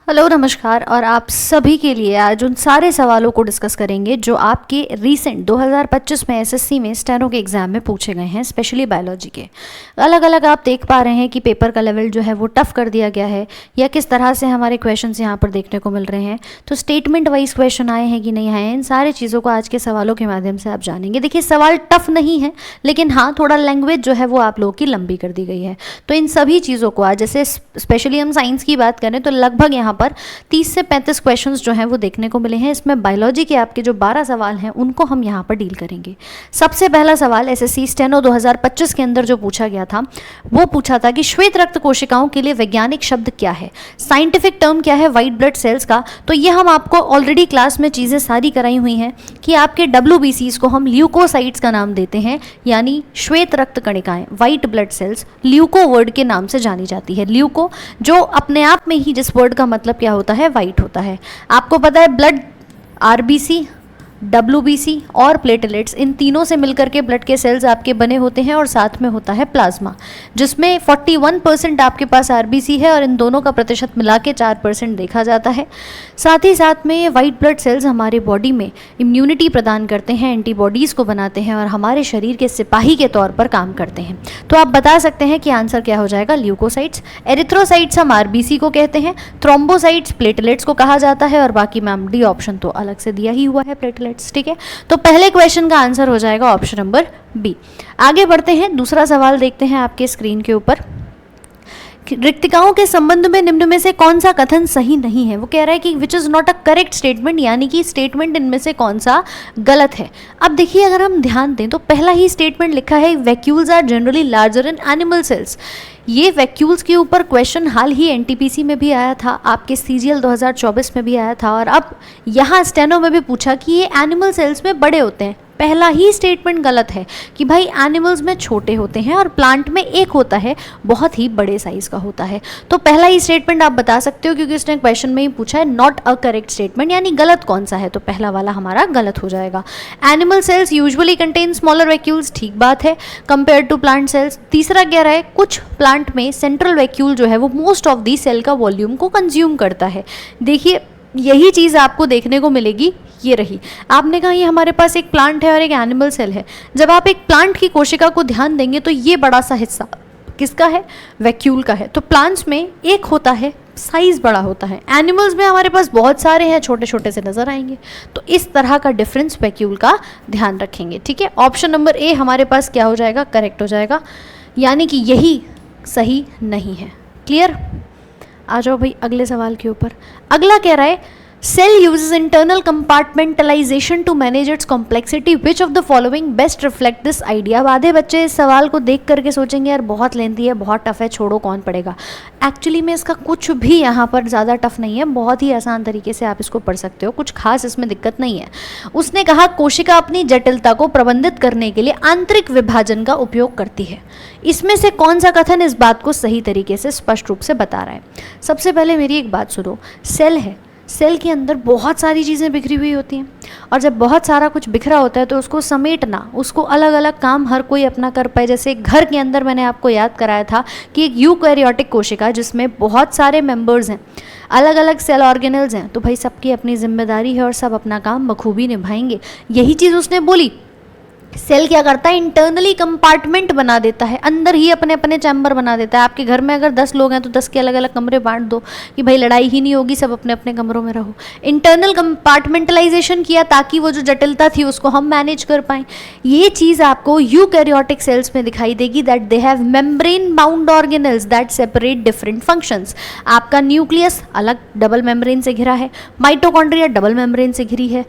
Hello नमस्कार। और आप सभी के लिए आज उन सारे सवालों को डिस्कस करेंगे जो आपके रीसेंट 2025 में एसएससी में स्टेनो के एग्ज़ाम में पूछे गए हैं, स्पेशली बायोलॉजी के। अलग अलग आप देख पा रहे हैं कि पेपर का लेवल जो है वो टफ कर दिया गया है या किस तरह से हमारे क्वेश्चंस यहाँ पर देखने को मिल रहे हैं। तो स्टेटमेंट वाइज क्वेश्चन आए हैं कि नहीं आए हैं, इन सारी चीज़ों को आज के सवालों के माध्यम से आप जानेंगे। देखिए, सवाल टफ नहीं है, लेकिन हाँ थोड़ा लैंग्वेज जो है वो आप लोगों की लंबी कर दी गई है। तो इन सभी चीज़ों को आज, जैसे स्पेशली हम साइंस की बात करें तो लगभग यहाँ पर 30 से 35 क्वेश्चंस जो हैं वो देखने को मिले हैं। इसमें बायोलॉजी के आपके जो 12 सवाल हैं उनको हम यहाँ पर डील करेंगे। सबसे पहला सवाल एसएससी स्टेनो 2025 के अंदर जो पूछा गया था वो पूछा था कि श्वेत रक्त कोशिकाओं के लिए वैज्ञानिक शब्द क्या है, साइंटिफिक टर्म क्या है व्हाइट ब्लड सेल्स का। तो ये हम आपको ऑलरेडी क्लास में चीज़ें सारी कराई हुई हैं कि आपके WBCs को हम ल्यूकोसाइट्स का नाम देते हैं, यानी श्वेत रक्त कणिकाएं, white blood cells leuco word के नाम से जानी जाती है। ल्यूको जो अपने आप में ही जिस वर्ड का मतलब क्या होता है, वाइट होता है। आपको पता है ब्लड, RBC, WBC और प्लेटलेट्स, इन तीनों से मिलकर के ब्लड के सेल्स आपके बने होते हैं और साथ में होता है प्लाज्मा, जिसमें 41% आपके पास RBC है और इन दोनों का प्रतिशत मिला के 4% देखा जाता है। साथ ही साथ में ये वाइट ब्लड सेल्स हमारे बॉडी में इम्यूनिटी प्रदान करते हैं, एंटीबॉडीज़ को बनाते हैं और हमारे शरीर के सिपाही के तौर पर काम करते हैं। तो आप बता सकते हैं कि आंसर क्या हो जाएगा, ल्यूकोसाइट्स। एरिथ्रोसाइट्स हम RBC को कहते हैं, थ्रोम्बोसाइट्स प्लेटलेट्स को कहा जाता है और बाकी मैम डी ऑप्शन तो अलग से दिया ही हुआ है, प्लेटलेट्स। ठीक है, तो पहले क्वेश्चन का आंसर हो जाएगा ऑप्शन नंबर बी। आगे बढ़ते हैं, दूसरा सवाल देखते हैं आपके स्क्रीन के ऊपर। रिक्तिकाओं के संबंध में निम्न में से कौन सा कथन सही नहीं है। वो कह रहा है कि which is not a correct statement, यानी कि स्टेटमेंट इनमें से कौन सा गलत है। अब देखिए, अगर हम ध्यान दें तो पहला ही स्टेटमेंट लिखा है vacuoles are generally larger in animal cells. ये वैक्यूल्स के ऊपर क्वेश्चन हाल ही NTPC में भी आया था, आपके CGL 2024 में भी आया था और अब यहाँ स्टेनो में भी पूछा कि ये एनिमल सेल्स में बड़े होते हैं। पहला ही स्टेटमेंट गलत है कि भाई एनिमल्स में छोटे होते हैं और प्लांट में एक होता है, बहुत ही बड़े साइज का होता है। तो पहला ही स्टेटमेंट आप बता सकते हो क्योंकि उसने क्वेश्चन में ही पूछा है नॉट अ करेक्ट स्टेटमेंट, यानी गलत कौन सा है, तो पहला वाला हमारा गलत हो जाएगा। Animal cells usually contain smaller vacuoles, ठीक बात है, कंपेयर टू प्लांट सेल्स। तीसरा कह रहा है कुछ प्लांट में सेंट्रल वैक्यूल जो है वो मोस्ट ऑफ दी सेल का वॉल्यूम को कंज्यूम करता है। देखिए, यही चीज़ आपको देखने को मिलेगी, ये रही। आपने कहा ये हमारे पास एक प्लांट है और एक एनिमल सेल है। जब आप एक प्लांट की कोशिका को ध्यान देंगे तो ये बड़ा सा हिस्सा किसका है, वैक्यूल का है। तो प्लांट्स में एक होता है, साइज बड़ा होता है। एनिमल्स में हमारे पास बहुत सारे हैं, छोटे छोटे से नजर आएंगे। तो इस तरह का डिफरेंस वैक्यूल का ध्यान रखेंगे। ठीक है, ऑप्शन नंबर ए हमारे पास क्या हो जाएगा, करेक्ट हो जाएगा, यानी कि यही सही नहीं है। क्लियर। आ जाओ भाई अगले सवाल के ऊपर। अगला कह रहा है cell uses internal compartmentalisation to manage its complexity, which of the following best reflect this idea. अब आधे बच्चे इस सवाल को देख करके सोचेंगे यार बहुत लेंथी है, बहुत टफ है, छोड़ो कौन पढ़ेगा। एक्चुअली में इसका कुछ भी यहाँ पर ज़्यादा टफ नहीं है, बहुत ही आसान तरीके से आप इसको पढ़ सकते हो, कुछ खास इसमें दिक्कत नहीं है। उसने कहा कोशिका अपनी जटिलता को प्रबंधित करने के लिए आंतरिक विभाजन का उपयोग करती है। इसमें से कौन सा कथन इस बात को सही तरीके से स्पष्ट रूप से बता रहा है। सबसे पहले मेरी एक बात सुनो, सेल है, सेल के अंदर बहुत सारी चीज़ें बिखरी हुई होती हैं और जब बहुत सारा कुछ बिखरा होता है तो उसको समेटना, उसको अलग अलग काम हर कोई अपना कर पाए। जैसे एक घर के अंदर मैंने आपको याद कराया था कि एक यूकैरियोटिक कोशिका जिसमें बहुत सारे मेंबर्स हैं, अलग अलग सेल ऑर्गेनल्स हैं, तो भाई सबकी अपनी जिम्मेदारी है और सब अपना काम बखूबी निभाएंगे। यही चीज़ उसने बोली। सेल क्या करता है, इंटरनली कंपार्टमेंट बना देता है, अंदर ही अपने अपने चैम्बर बना देता है। आपके घर में अगर 10 लोग हैं तो 10 के अलग अलग कमरे बांट दो कि भाई लड़ाई ही नहीं होगी, सब अपने अपने कमरों में रहो। इंटरनल कंपार्टमेंटलाइजेशन किया ताकि वो जो जटिलता थी उसको हम मैनेज कर पाएँ। ये चीज़ आपको यूकैरियोटिक सेल्स में दिखाई देगी, that they have membrane bound organelles that separate different functions. आपका न्यूक्लियस अलग डबल मेम्ब्रेन से घिरा है, माइटोकॉन्ड्रिया डबल मेम्ब्रेन से घिरी है,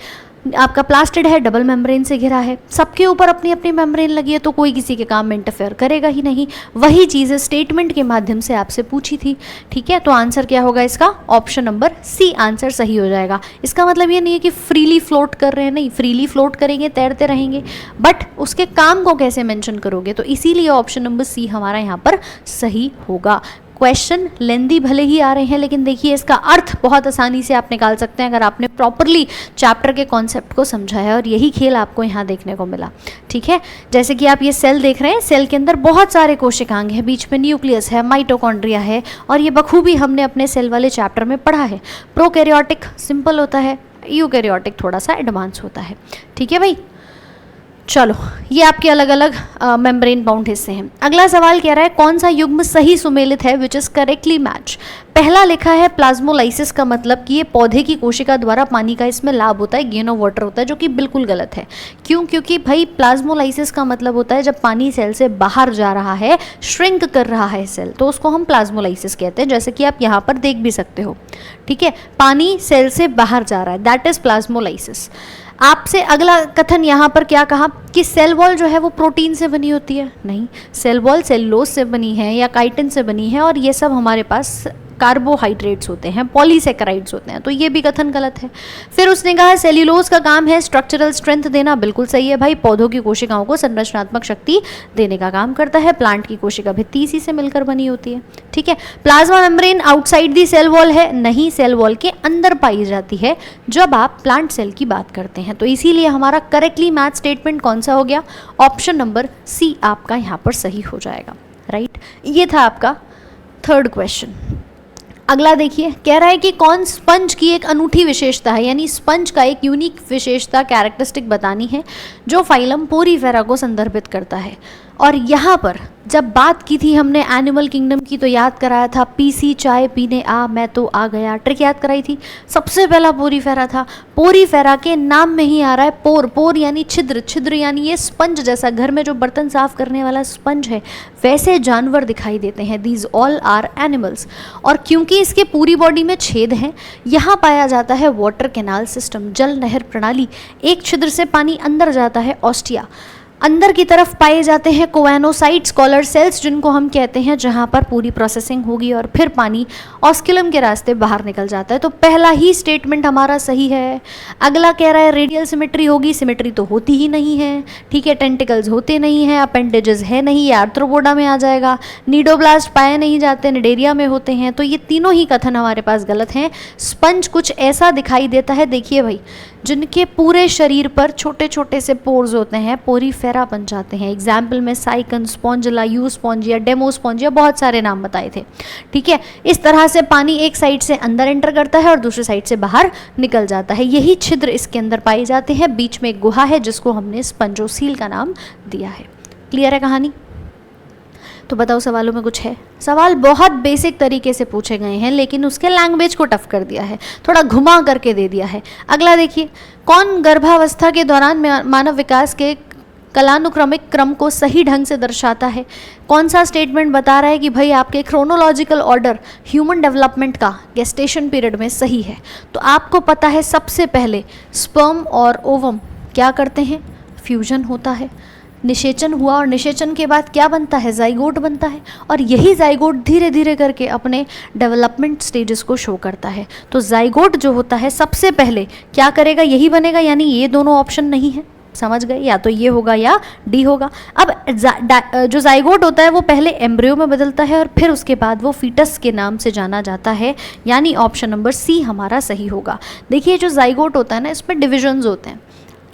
आपका प्लास्टिड है डबल मेम्ब्रेन से घिरा है, सबके ऊपर अपनी अपनी मेम्ब्रेन लगी है, तो कोई किसी के काम में इंटरफेयर करेगा ही नहीं। वही चीज़ स्टेटमेंट के माध्यम से आपसे पूछी थी। ठीक है, तो आंसर क्या होगा इसका, ऑप्शन नंबर सी आंसर सही हो जाएगा। इसका मतलब ये नहीं है कि फ्रीली फ्लोट कर रहे हैं, नहीं, फ्रीली फ्लोट करेंगे, तैरते रहेंगे, बट उसके काम को कैसे मेंशन करोगे, तो इसीलिए ऑप्शन नंबर सी हमारा यहाँ पर सही होगा। क्वेश्चन लेंदी भले ही आ रहे हैं, लेकिन देखिए इसका अर्थ बहुत आसानी से आप निकाल सकते हैं अगर आपने प्रॉपरली चैप्टर के कॉन्सेप्ट को समझा है, और यही खेल आपको यहाँ देखने को मिला। ठीक है, जैसे कि आप ये सेल देख रहे हैं, सेल के अंदर बहुत सारे कोशिकांग हैं, बीच में न्यूक्लियस है, माइटोकॉन्ड्रिया है, और ये बखूबी हमने अपने सेल वाले चैप्टर में पढ़ा है। प्रोकैरियोटिक सिंपल होता है, यूकैरियोटिक थोड़ा सा एडवांस होता है। ठीक है भाई, चलो ये आपके अलग अलग मेम्ब्रेन बाउंड हिस्से हैं। अगला सवाल कह रहा है कौन सा युग्म सही सुमेलित है, विच इज करेक्टली मैच। पहला लिखा है प्लाज्मोलाइसिस, का मतलब कि ये पौधे की कोशिका द्वारा पानी का इसमें लाभ होता है, गेन ऑफ वाटर होता है, जो कि बिल्कुल गलत है। क्यों? क्योंकि भाई प्लाज्मोलाइसिस का मतलब होता है जब पानी सेल से बाहर जा रहा है, श्रिंक कर रहा है सेल, तो उसको हम प्लाज्मोलाइसिस कहते हैं, जैसे कि आप यहाँ पर देख भी सकते हो। ठीक है, पानी सेल से बाहर जा रहा है, दैट इज प्लाज्मोलाइसिस। आपसे अगला कथन यहाँ पर क्या कहा कि सेल वॉल जो है वो प्रोटीन से बनी होती है। नहीं, सेल वॉल सेलुलोज से बनी है या काइटिन से बनी है, और ये सब हमारे पास कार्बोहाइड्रेट्स होते हैं, पॉलीसेकेराइड्स होते हैं, तो ये भी कथन गलत है। फिर उसने कहा सेल्यूलोज का काम है स्ट्रक्चरल स्ट्रेंथ देना, बिल्कुल सही है भाई, पौधों की कोशिकाओं को संरचनात्मक शक्ति देने का काम करता है। प्लांट की कोशिका भित्ति इसी से मिलकर बनी होती है। ठीक है, plasma membrane outside the cell wall है, नहीं, सेल वॉल के अंदर पाई जाती है जब आप प्लांट सेल की बात करते हैं, तो इसीलिए हमारा करेक्टली मैच स्टेटमेंट कौन सा हो गया, ऑप्शन नंबर सी आपका यहाँ पर सही हो जाएगा। राइट, ये था आपका थर्ड क्वेश्चन। अगला देखिए, कह रहा है कि कौन स्पंज की एक अनूठी विशेषता है, यानी स्पंज का एक यूनिक विशेषता कैरेक्टरिस्टिक बतानी है जो फाइलम पोरीफेरा को संदर्भित करता है। और यहाँ पर जब बात की थी हमने एनिमल किंगडम की, तो याद कराया था पीसी चाय पीने आ मैं तो आ गया, ट्रिक याद कराई थी। सबसे पहला पोरीफेरा था। पोरीफेरा के नाम में ही आ रहा है पोर, पोर यानी छिद्र, छिद्र यानी ये स्पंज जैसा, घर में जो बर्तन साफ करने वाला स्पंज है वैसे जानवर दिखाई देते हैं। These all are animals. और क्योंकि इसके पूरी बॉडी में छेद हैं, यहाँ पाया जाता है वाटर कैनाल सिस्टम, जल नहर प्रणाली। एक छिद्र से पानी अंदर जाता है, ऑस्टिया। अंदर की तरफ पाए जाते हैं कोएनोसाइट्स, कॉलर सेल्स, जिनको हम कहते हैं, जहां पर पूरी प्रोसेसिंग होगी और फिर पानी ऑस्किलम के रास्ते बाहर निकल जाता है। तो पहला ही स्टेटमेंट हमारा सही है। अगला कह रहा है रेडियल सिमेट्री होगी, सिमेट्री तो होती ही नहीं है। ठीक है, टेंटिकल्स होते नहीं हैं, अपेंडेजेस है नहीं, ये आर्थ्रोपोडा में आ जाएगा। नीडोब्लास्ट पाए नहीं जाते, निडेरिया में होते हैं। तो ये तीनों ही कथन हमारे पास गलत हैं। स्पंज कुछ ऐसा दिखाई देता है, देखिए भाई, जिनके पूरे शरीर पर छोटे छोटे से पोर्स होते हैं, पोरीफेरा बन जाते हैं। एग्जाम्पल में Sycon, Spongilla, Euspongia, Demospongia, बहुत सारे नाम बताए थे। ठीक है, इस तरह से पानी एक साइड से अंदर एंटर करता है और दूसरी साइड से बाहर निकल जाता है। यही छिद्र इसके अंदर पाए जाते हैं। बीच में एक गुहा है जिसको हमने स्पंजोसील का नाम दिया है। क्लियर है कहानी? तो बताओ सवालों में कुछ है? सवाल बहुत बेसिक तरीके से पूछे गए हैं, लेकिन उसके लैंग्वेज को टफ कर दिया है, थोड़ा घुमा करके दे दिया है। अगला देखिए, कौन गर्भावस्था के दौरान मानव विकास के कालानुक्रमिक क्रम को सही ढंग से दर्शाता है? कौन सा स्टेटमेंट बता रहा है कि भाई आपके क्रोनोलॉजिकल ऑर्डर ह्यूमन डेवलपमेंट का गेस्टेशन पीरियड में सही है? तो आपको पता है सबसे पहले स्पर्म और ओवम क्या करते हैं? फ्यूजन होता है, निषेचन हुआ, और निषेचन के बाद क्या बनता है? जाइगोट बनता है। और यही जाइगोट धीरे धीरे करके अपने डेवलपमेंट स्टेजेस को शो करता है। तो जाइगोट जो होता है सबसे पहले क्या करेगा? यही बनेगा, यानी ये दोनों ऑप्शन नहीं है, समझ गए? या तो ये होगा या डी होगा। अब जो जाइगोट होता है वो पहले एम्ब्रियो में बदलता है और फिर उसके बाद वो फीटस के नाम से जाना जाता है, यानी ऑप्शन नंबर सी हमारा सही होगा। देखिए, जो जाइगोट होता है ना, इसमें डिविजन्स होते हैं।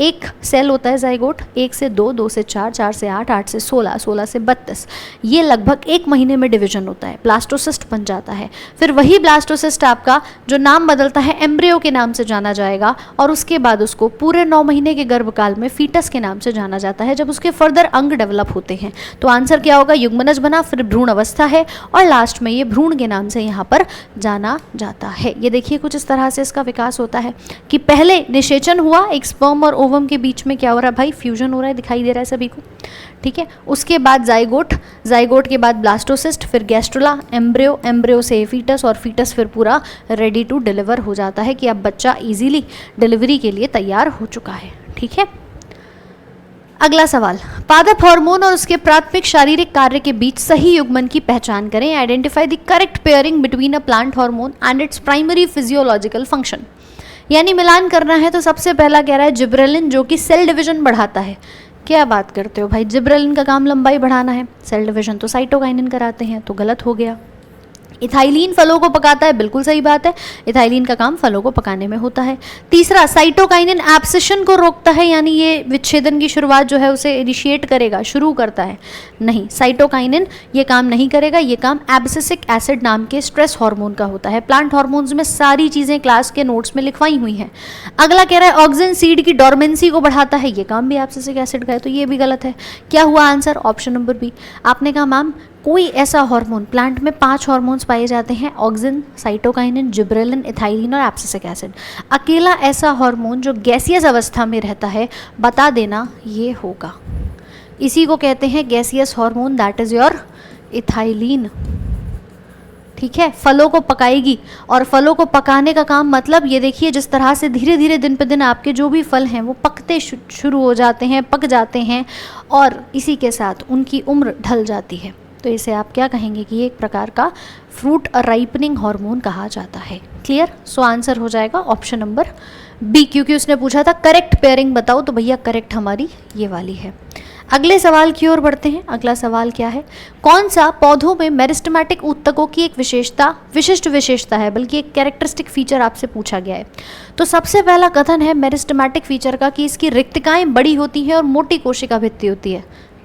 एक सेल होता है जाइगोट, 1 से 2, 2 से 4, 4 से 8, 8 से 16, 16 से 32। ये लगभग 1 महीने में डिवीजन होता है, ब्लास्टोसिस्ट बन जाता है। फिर वही ब्लास्टोसिस्ट आपका जो नाम बदलता है एम्ब्रियो के नाम से जाना जाएगा, और उसके बाद उसको पूरे 9 महीने के गर्भकाल में फीटस के नाम से जाना जाता है, जब उसके फर्दर अंग डेवलप होते हैं। तो आंसर क्या होगा? युग्मनज बना, फिर भ्रूण अवस्था है, और लास्ट में ये भ्रूण के नाम से यहाँ पर जाना जाता है। ये देखिए, कुछ इस तरह से इसका विकास होता है कि पहले निषेचन हुआ, एक स्पर्म और ओवम के बीच में क्या हो रहा है भाई? फ्यूजन हो रहा है, दिखाई दे रहा है सभी को। ठीक है, उसके बाद जाइगोट, जाइगोट के बाद ब्लास्टोसिस्ट, फिर गैस्ट्रोला, एम्ब्रियो, एम्ब्रियो से फीटस, और फीटस फिर पूरा रेडी टू डिलीवर हो जाता है कि अब बच्चा इजीली डिलीवरी के लिए तैयार हो चुका है। ठीक है, अगला सवाल, पादप हार्मोन और उसके प्राथमिक शारीरिक कार्य के बीच सही युग्मन की पहचान करें। Identify the correct pairing between a plant hormone and its primary physiological function. यानी मिलान करना है, तो सबसे पहला कह रहा है जिब्रेलिन, जो कि सेल डिवीजन बढ़ाता है। क्या बात करते हो भाई, जिब्रेलिन का काम लंबाई बढ़ाना है, सेल डिवीजन तो साइटोकाइनिन कराते हैं, तो गलत हो गया। इथाइलिन फलों को पकाता है, बिल्कुल सही बात है, इथाइलिन का काम फलों को पकाने में होता है। तीसरा, साइटोकाइनिन एब्सिशन को रोकता है, यानी ये विच्छेदन की शुरुआत जो है उसे इनिशिएट करेगा, शुरू करता है। नहीं, साइटोकाइनिन ये काम नहीं करेगा, ये काम एब्सिसिक एसिड नाम के स्ट्रेस हार्मोन का होता है। प्लांट हार्मोन्स में सारी चीज़ें क्लास के नोट्स में लिखवाई हुई हैं। अगला कह रहा है ऑक्सिन सीड की डोरमेंसी को बढ़ाता है, ये काम भी एब्सिसिक एसिड का है, तो ये भी गलत है। क्या हुआ आंसर? Option number B. आपने कहा मैम कोई ऐसा हार्मोन, प्लांट में 5 हार्मोन्स पाए जाते हैं, ऑक्सिन, साइटोकाइनिन, जिब्रेलिन, इथाइलिन और एब्सिसिक एसिड। अकेला ऐसा हार्मोन जो गैसियस अवस्था में रहता है, बता देना, ये होगा, इसी को कहते हैं gaseous hormone, that is your ethylene. ठीक है, फलों को पकाएगी, और फलों को पकाने का काम मतलब ये देखिए, जिस तरह से धीरे धीरे दिन पे दिन आपके जो भी फल हैं वो पकते शुरू हो जाते हैं, पक जाते हैं, और इसी के साथ उनकी उम्र ढल जाती है, तो इसे आप क्या कहेंगे कि ये एक प्रकार का फ्रूट राइपनिंग हार्मोन कहा जाता है। क्लियर? सो आंसर हो जाएगा ऑप्शन नंबर बी, क्योंकि उसने पूछा था करेक्ट पेयरिंग बताओ, तो भैया करेक्ट हमारी ये वाली है। अगले सवाल की ओर बढ़ते हैं। अगला सवाल क्या है? कौन सा पौधों में मेरिस्टेमेटिक ऊतकों की एक विशिष्ट विशेषता है, बल्कि एक कैरेक्टरिस्टिक फीचर आपसे पूछा गया है। तो सबसे पहला कथन है मेरिस्टेमेटिक फीचर का कि इसकी रिक्तिकाएं बड़ी होती हैं और मोटी कोशिका भित्ति होती है।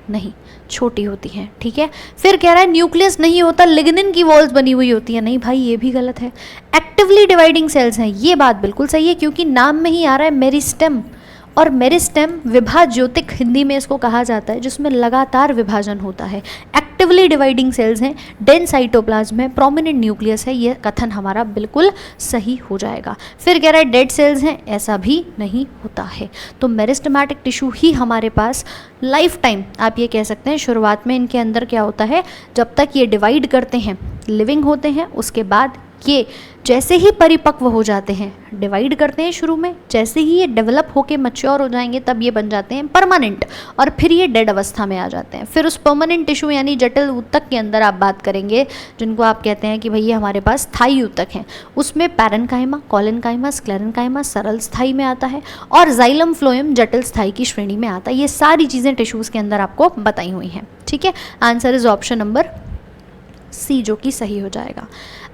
नहीं, छोटी होती हैं। ठीक है, फिर कह रहा है न्यूक्लियस नहीं होता, लिग्निन की वॉल्स बनी हुई होती है। नहीं भाई, ये भी गलत है। एक्टिवली डिवाइडिंग सेल्स हैं, ये बात बिल्कुल सही है, क्योंकि नाम में ही आ रहा है मेरिस्टेम, और मेरिस्टेम विभाज्योतिक हिंदी में इसको कहा जाता है, जिसमें लगातार विभाजन होता है। एक्टिवली डिवाइडिंग सेल्स हैं, डेंस साइटोप्लाज्म है, प्रोमिनेंट न्यूक्लियस है, ये कथन हमारा बिल्कुल सही हो जाएगा। फिर कह रहा है डेड सेल्स हैं, ऐसा भी नहीं होता है। तो मेरिस्टेमेटिक टिश्यू ही हमारे पास लाइफ टाइम, आप ये कह सकते हैं, शुरुआत में इनके अंदर क्या होता है, जब तक ये डिवाइड करते हैं, लिविंग होते हैं, उसके बाद ये जैसे ही परिपक्व हो जाते हैं, डिवाइड करते हैं शुरू में, जैसे ही ये डेवलप होके मैच्योर हो जाएंगे तब ये बन जाते हैं परमानेंट, और फिर ये डेड अवस्था में आ जाते हैं। फिर उस परमानेंट टिश्यू यानी जटिल ऊतक के अंदर आप बात करेंगे, जिनको आप कहते हैं कि भैया हमारे पास स्थायी ऊतक हैं, उसमें पैरेन्काइमा, कोलेनकाइमा, स्क्लेरेन्काइमा सरल स्थायी में आता है, और जाइलम फ्लोएम जटिल स्थायी की श्रेणी में आता है। ये सारी चीज़ें टिश्यूज़ के अंदर आपको बताई हुई हैं। ठीक है, answer is option number C, जो कि सही हो जाएगा।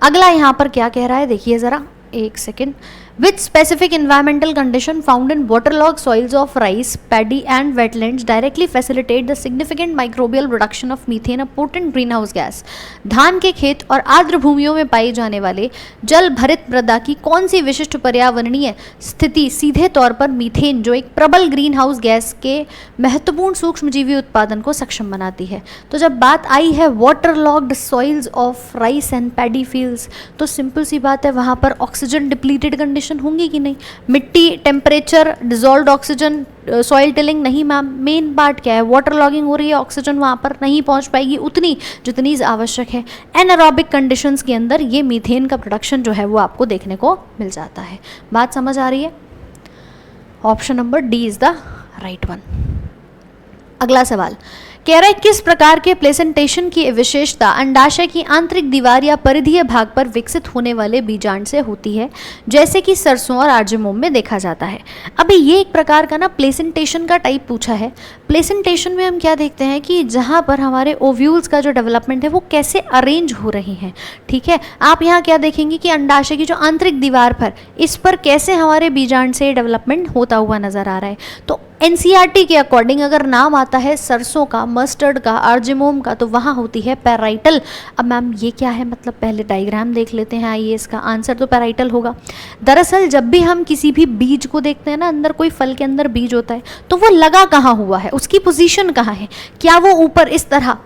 अगला यहाँ पर क्या कह रहा है, देखिए ज़रा, एक second. Which specific environmental condition found in waterlogged soils of rice, paddy and wetlands directly facilitate the significant microbial production of methane, a potent greenhouse gas? धान के खेत और आर्द्र भूमियों में पाई जाने वाले जल भरित मृदा की कौन सी विशिष्ट पर्यावरणीय स्थिति सीधे तौर पर मीथेन, जो एक प्रबल ग्रीन हाउस गैस के महत्वपूर्ण सूक्ष्मजीवी उत्पादन को सक्षम बनाती है? तो जब बात आई है waterlogged soils of rice and paddy fields, तो सिंपल सी बात है, वहाँ पर ऑक्सीजन डिप्लीटेड कंडीशन होंगी कि नहीं? मिट्टी, temperature, dissolved oxygen, soil tilling नहीं मैम। मेन पार्ट क्या है, वाटर लॉगिंग हो रही है, ऑक्सीजन वहाँ पर नहीं पहुँच पाएगी उतनी जितनी आवश्यक है। एनारोबिक कंडीशंस के अंदर ये मीथेन का प्रोडक्शन जो है वो आपको देखने को मिल जाता है। बात समझ आ रही है? Option number D is the right one. अगला सवाल कह रहा है किस प्रकार के प्लेसेंटेशन की विशेषता अंडाशय की आंतरिक दीवार या परिधीय भाग पर विकसित होने वाले बीजांड से होती है, जैसे कि सरसों और आर्जमोम में देखा जाता है? अभी ये एक प्रकार का ना प्लेसेंटेशन का टाइप पूछा है। प्लेसेंटेशन में हम क्या देखते हैं कि जहाँ पर हमारे ओव्यूल्स का जो डेवलपमेंट है वो कैसे अरेंज हो रही हैं। ठीक है, आप यहाँ क्या देखेंगे कि अंडाशय की जो आंतरिक दीवार पर, इस पर कैसे हमारे बीजांड से डेवलपमेंट होता हुआ नजर आ रहा है। तो एनसीईआरटी के अकॉर्डिंग अगर नाम आता है सरसों का, मस्टर्ड का, आर्जिमोम का, तो वहाँ होती है पैराइटल। अब मैम ये क्या है, मतलब पहले डायग्राम देख लेते हैं, आइए इसका आंसर तो पैराइटल होगा। दरअसल जब भी हम किसी भी बीज को देखते हैं ना, अंदर कोई फल के अंदर बीज होता है, तो वो लगा कहाँ हुआ है, उसकी पोजीशन कहाँ है? क्या वो ऊपर इस तरह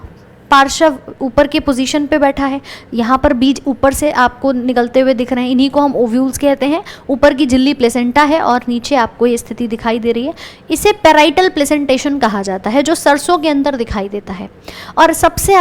पार्श्व ऊपर के पोजीशन पे बैठा है? यहाँ पर बीज ऊपर से आपको निकलते हुए दिख रहे हैं, इन्हीं को हम ओव्यूल्स कहते हैं। ऊपर की झिल्ली प्लेसेंटा है और नीचे आपको ये स्थिति दिखाई दे रही है, इसे पैराइटल प्लेसेंटेशन कहा जाता है, जो सरसों के अंदर दिखाई देता है। और सबसे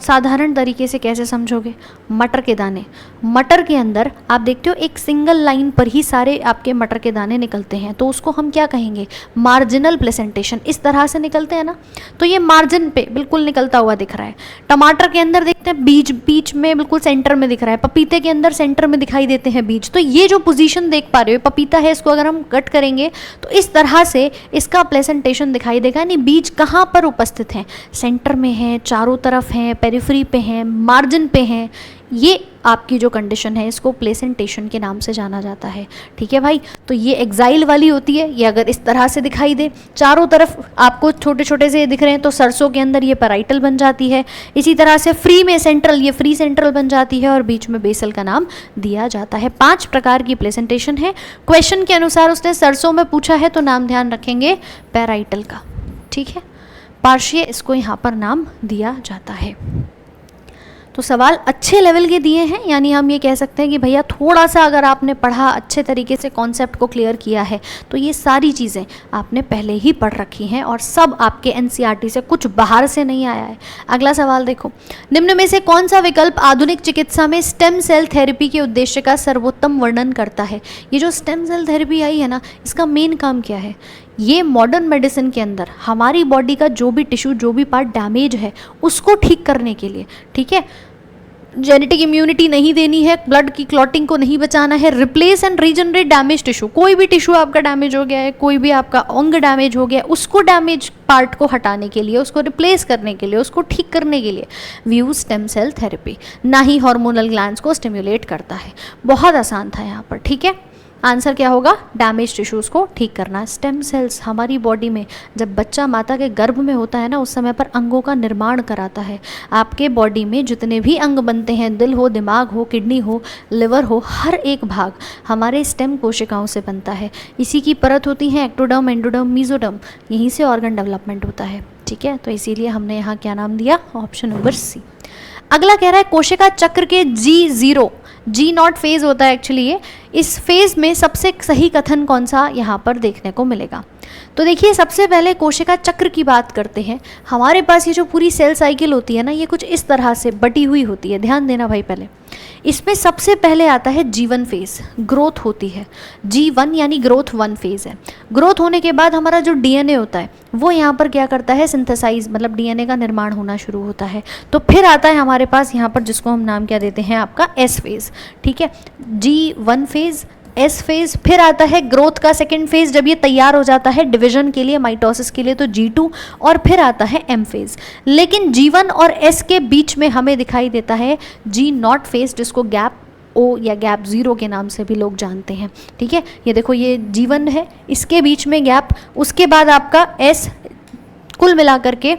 साधारण तरीके से कैसे समझोगे, मटर के दाने, मटर के अंदर आप देखते हो एक सिंगल लाइन पर ही सारे आपके मटर के दाने निकलते हैं, तो उसको हम क्या कहेंगे, मार्जिनल प्लेसेंटेशन। इस तरह से निकलते हैं ना, तो ये मार्जिन पे बिल्कुल निकलता हुआ दिख रहा है। टमाटर के अंदर देखते हैं बीज बीच में बिल्कुल सेंटर में दिख रहा है, पपीते के अंदर सेंटर में दिखाई देते हैं बीज। तो ये जो पोजीशन देख पा रहे हो, पपीता है, इसको अगर हम कट करेंगे तो इस तरह से इसका प्लेसेंटेशन दिखाई देगा, यानी बीज कहाँ पर उपस्थित हैं, सेंटर में है, चारों तरफ हैं, पेरिफेरी पे हैं, मार्जिन पे हैं, ये आपकी जो कंडीशन है इसको प्लेसेंटेशन के नाम से जाना जाता है। ठीक है भाई, तो ये एक्साइल वाली होती है। ये अगर इस तरह से दिखाई दे, चारों तरफ आपको छोटे छोटे से दिख रहे हैं, तो सरसों के अंदर ये पैराइटल बन जाती है। इसी तरह से फ्री में सेंट्रल, ये फ्री सेंट्रल बन जाती है और बीच में बेसल का नाम दिया जाता है। 5 प्रकार की प्लेसेंटेशन है। क्वेश्चन के अनुसार उसने सरसों में पूछा है तो नाम ध्यान रखेंगे पैराइटल का। ठीक है, पार्श्य इसको यहाँ पर नाम दिया जाता है। तो सवाल अच्छे लेवल के दिए हैं, यानी हम ये कह सकते हैं कि भैया थोड़ा सा अगर आपने पढ़ा, अच्छे तरीके से कॉन्सेप्ट को क्लियर किया है, तो ये सारी चीज़ें आपने पहले ही पढ़ रखी हैं और सब आपके एनसीईआरटी से, कुछ बाहर से नहीं आया है। अगला सवाल देखो, निम्न में से कौन सा विकल्प आधुनिक चिकित्सा में स्टेम सेल थेरेपी के उद्देश्य का सर्वोत्तम वर्णन करता है? ये जो स्टेम सेल थेरेपी आई है ना, इसका मेन काम क्या है? ये मॉडर्न मेडिसिन के अंदर हमारी बॉडी का जो भी टिश्यू, जो भी पार्ट डैमेज है, उसको ठीक करने के लिए, ठीक है, जेनेटिक इम्यूनिटी नहीं देनी है, ब्लड की क्लॉटिंग को नहीं बचाना है, replace and regenerate damage tissue. कोई भी टिश्यू आपका डैमेज हो गया है, कोई भी आपका अंग डैमेज हो गया है, उसको डैमेज पार्ट को हटाने के लिए, उसको रिप्लेस करने के लिए, उसको ठीक करने के लिए we use stem cell therapy. ना ही हार्मोनल ग्लैंड्स को स्टिम्युलेट करता है। बहुत आसान था यहाँ पर। ठीक है, आंसर क्या होगा? डैमेज टिश्यूज़ को ठीक करना। स्टेम सेल्स हमारी बॉडी में, जब बच्चा माता के गर्भ में होता है ना, उस समय पर अंगों का निर्माण कराता है। आपके बॉडी में जितने भी अंग बनते हैं, दिल हो, दिमाग हो, किडनी हो, लिवर हो, हर एक भाग हमारे स्टेम कोशिकाओं से बनता है। इसी की परत होती है एक्टोडर्म, एंडोडर्म, मीजोडर्म, यहीं से ऑर्गन डेवलपमेंट होता है। ठीक है, तो इसीलिए हमने यहाँ क्या नाम दिया? Option number C. अगला कह रहा है कोशिका चक्र के G0, G0 फेज होता है एक्चुअली ये, इस फेज में सबसे सही कथन कौन सा यहाँ पर देखने को मिलेगा? तो देखिए, सबसे पहले कोशिका चक्र की बात करते हैं। हमारे पास ये जो पूरी सेल साइकिल होती है ना, ये कुछ इस तरह से बटी हुई होती है। ध्यान देना भाई, पहले इसमें सबसे पहले आता है G1 फेज, ग्रोथ होती है। G1 यानी ग्रोथ 1 फेज है। ग्रोथ होने के बाद हमारा जो डीएनए होता है वो यहाँ पर क्या करता है? सिंथेसाइज, मतलब डीएनए का निर्माण होना शुरू होता है। तो फिर आता है हमारे पास यहाँ पर, जिसको हम नाम क्या देते हैं? आपका एस फेज। ठीक है, G1 फेज, एस फेज, फिर आता है ग्रोथ का सेकेंड फेज, जब ये तैयार हो जाता है डिवीजन के लिए, माइटोसिस के लिए, तो G2, और फिर आता है एम फेज। लेकिन G1 और एस के बीच में हमें दिखाई देता है G0 फेज, जिसको गैप ओ या गैप 0 के नाम से भी लोग जानते हैं। ठीक है, ये देखो, ये G1 है, इसके बीच में गैप, उसके बाद आपका एस, कुल मिलाकर के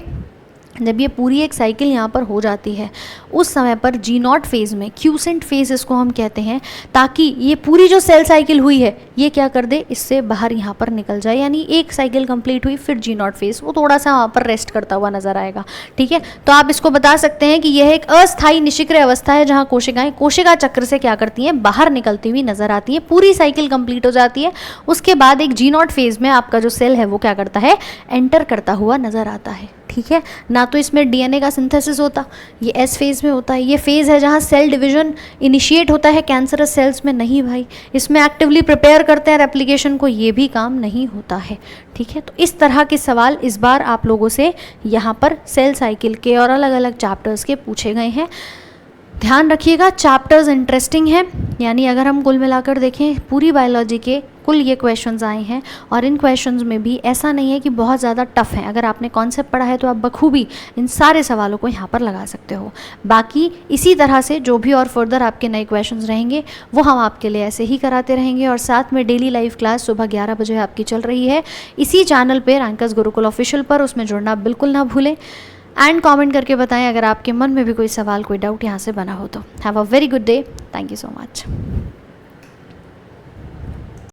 जब ये पूरी एक साइकिल यहाँ पर हो जाती है, उस समय पर G0 फेज में, क्यूसेंट फेज इसको हम कहते हैं, ताकि ये पूरी जो सेल साइकिल हुई है ये क्या कर दे? इससे बाहर यहाँ पर निकल जाए। यानी एक साइकिल कंप्लीट हुई, फिर G0 फेज, वो थोड़ा सा वहाँ पर रेस्ट करता हुआ नजर आएगा। ठीक है, तो आप इसको बता सकते हैं कि यह एक अस्थायी निशिक्रिय अवस्था है, जहाँ कोशिकाएं कोशिका चक्र से क्या करती हैं? बाहर निकलती हुई नजर आती हैं। पूरी साइकिल कंप्लीट हो जाती है, उसके बाद एक G0 फेज में आपका जो सेल है वो क्या करता है? एंटर करता हुआ नजर आता है। ठीक है, ना तो इसमें डीएनए का सिंथेसिस होता, ये एस फेज में होता है। ये फेज है जहाँ सेल डिवीजन इनिशिएट होता है, कैंसरस सेल्स में नहीं भाई। इसमें एक्टिवली प्रिपेयर करते हैं रेप्लिकेशन को, ये भी काम नहीं होता है। ठीक है, तो इस तरह के सवाल इस बार आप लोगों से यहाँ पर सेल साइकिल के और अलग अलग चैप्टर्स के पूछे गए हैं। ध्यान रखिएगा, चैप्टर्स इंटरेस्टिंग हैं, यानी अगर हम कुल मिलाकर देखें पूरी बायोलॉजी के कुल ये क्वेश्चंस आए हैं, और इन क्वेश्चंस में भी ऐसा नहीं है कि बहुत ज़्यादा टफ हैं। अगर आपने कॉन्सेप्ट पढ़ा है तो आप बखूबी इन सारे सवालों को यहाँ पर लगा सकते हो। बाकी इसी तरह से जो भी और फर्दर आपके नए क्वेश्चंस रहेंगे वो हम आपके लिए ऐसे ही कराते रहेंगे। और साथ में डेली लाइव क्लास सुबह 11 बजे आपकी चल रही है इसी चैनल पर, रैंकर्स गुरुकुल ऑफिशियल पर। उसमें जुड़ना बिल्कुल ना भूलें, एंड कमेंट करके बताएं अगर आपके मन में भी कोई सवाल, कोई डाउट यहाँ से बना हो तो। Have a very good day, thank you so much.